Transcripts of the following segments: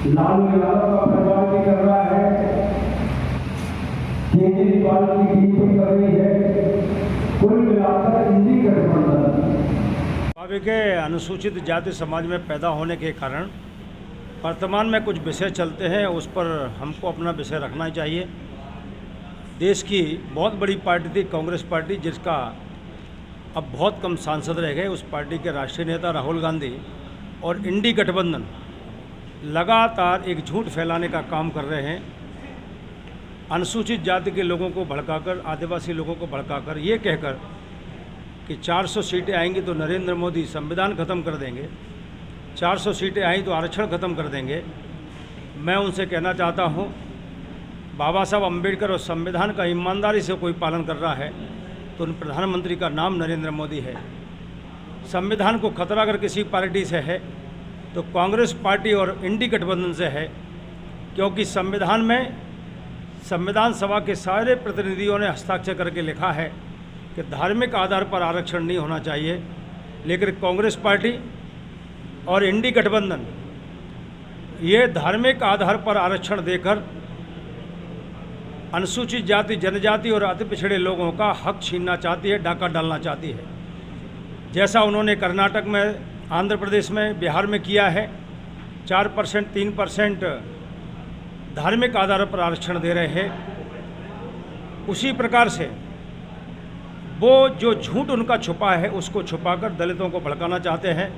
लालू यादव का परिवार भी कर रहा है, केजरीवाल की टीम भी कर रही है। कुल मिलाकर इंडी गठबंधन भावी के अनुसूचित जाति समाज में पैदा होने के कारण वर्तमान में कुछ विषय चलते हैं, उस पर हमको अपना विषय रखना चाहिए। देश की बहुत बड़ी पार्टी थी कांग्रेस पार्टी, जिसका अब बहुत कम सांसद रह गए। उस पार्टी के राष्ट्रीय नेता राहुल गांधी और इंडी गठबंधन लगातार एक झूठ फैलाने का काम कर रहे हैं। अनुसूचित जाति के लोगों को भड़काकर, आदिवासी लोगों को भड़काकर ये कहकर कि 400 सीटें आएंगी तो नरेंद्र मोदी संविधान ख़त्म कर देंगे, 400 सीटें आई तो आरक्षण ख़त्म कर देंगे। मैं उनसे कहना चाहता हूँ, बाबा साहब अम्बेडकर और संविधान का ईमानदारी से कोई पालन कर रहा है तो उन प्रधानमंत्री का नाम नरेंद्र मोदी है। संविधान को खतरा अगर किसी पार्टी से है तो कांग्रेस पार्टी और इंडी गठबंधन से है, क्योंकि संविधान में संविधान सभा के सारे प्रतिनिधियों ने हस्ताक्षर करके लिखा है कि धार्मिक आधार पर आरक्षण नहीं होना चाहिए। लेकिन कांग्रेस पार्टी और इंडी गठबंधन ये धार्मिक आधार पर आरक्षण देकर अनुसूचित जाति, जनजाति और अति पिछड़े लोगों का हक छीनना चाहती है, डाका डालना चाहती है। जैसा उन्होंने कर्नाटक में, आंध्र प्रदेश में, बिहार में किया है। 4%, 3% धार्मिक आधार पर आरक्षण दे रहे हैं। उसी प्रकार से वो जो झूठ उनका छुपा है उसको छुपाकर दलितों को भड़काना चाहते हैं।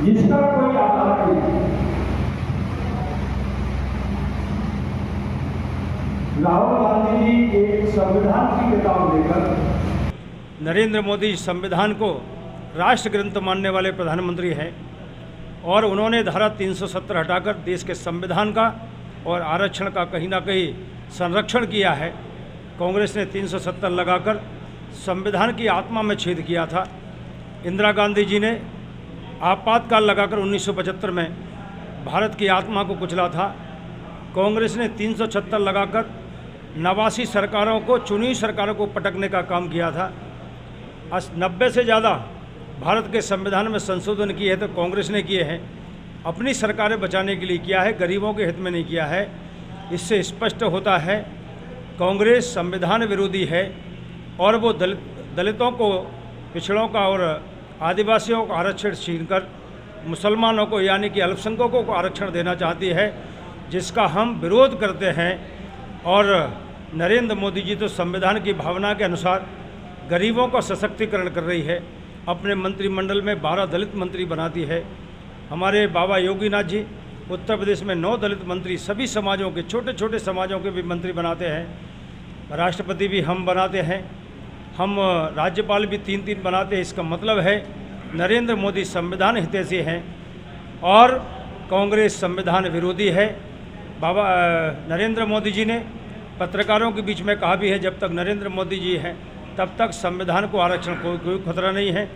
जिसका कोई आधार नहीं, राहुल गांधी जी एक संविधान की किताब लेकर, नरेंद्र मोदी संविधान को राष्ट्र ग्रंथ मानने वाले प्रधानमंत्री हैं और उन्होंने धारा 370 हटाकर देश के संविधान का और आरक्षण का कहीं ना कहीं संरक्षण किया है। कांग्रेस ने 370 लगाकर संविधान की आत्मा में छेद किया था। इंदिरा गांधी जी ने आपातकाल लगाकर 1975 में भारत की आत्मा को कुचला था। कांग्रेस ने 376 लगाकर 89 सरकारों को, चुनी सरकारों को पटकने का काम किया था। 90 से ज़्यादा भारत के संविधान में संशोधन किए हैं तो कांग्रेस ने किए हैं। अपनी सरकारें बचाने के लिए किया है, गरीबों के हित में नहीं किया है। इससे स्पष्ट होता है कांग्रेस संविधान विरोधी है और वो दलितों को, पिछड़ों का और आदिवासियों को आरक्षण छीनकर मुसलमानों को यानी कि अल्पसंख्यकों को आरक्षण देना चाहती है, जिसका हम विरोध करते हैं। और नरेंद्र मोदी जी तो संविधान की भावना के अनुसार गरीबों का सशक्तिकरण कर रही है। अपने मंत्रिमंडल में 12 दलित मंत्री बनाती है। हमारे बाबा योगीनाथ जी उत्तर प्रदेश में 9 दलित मंत्री, सभी समाजों के, छोटे छोटे समाजों के भी मंत्री बनाते हैं। राष्ट्रपति भी हम बनाते हैं, हम राज्यपाल भी 3-3 बनाते हैं। इसका मतलब है नरेंद्र मोदी संविधान हितैषी हैं और कांग्रेस संविधान विरोधी है। बाबा नरेंद्र मोदी जी ने पत्रकारों के बीच में कहा भी है, जब तक नरेंद्र मोदी जी हैं तब तक संविधान को आरक्षण कोई खतरा नहीं है।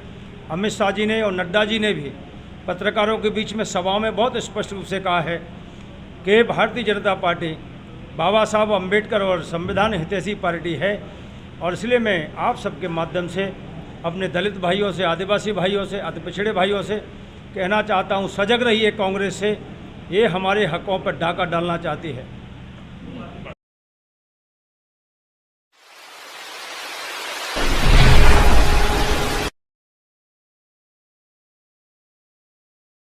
अमित शाह जी ने और नड्डा जी ने भी पत्रकारों के बीच में सभाओं में बहुत स्पष्ट रूप से कहा है कि भारतीय जनता पार्टी बाबा साहब अम्बेडकर और संविधान हितैषी पार्टी है। और इसलिए मैं आप सबके माध्यम से अपने दलित भाइयों से, आदिवासी भाइयों से, अति पिछड़े भाइयों से कहना चाहता हूँ, सजग रहिए कांग्रेस से। ये हमारे हकों पर डाका डालना चाहती है।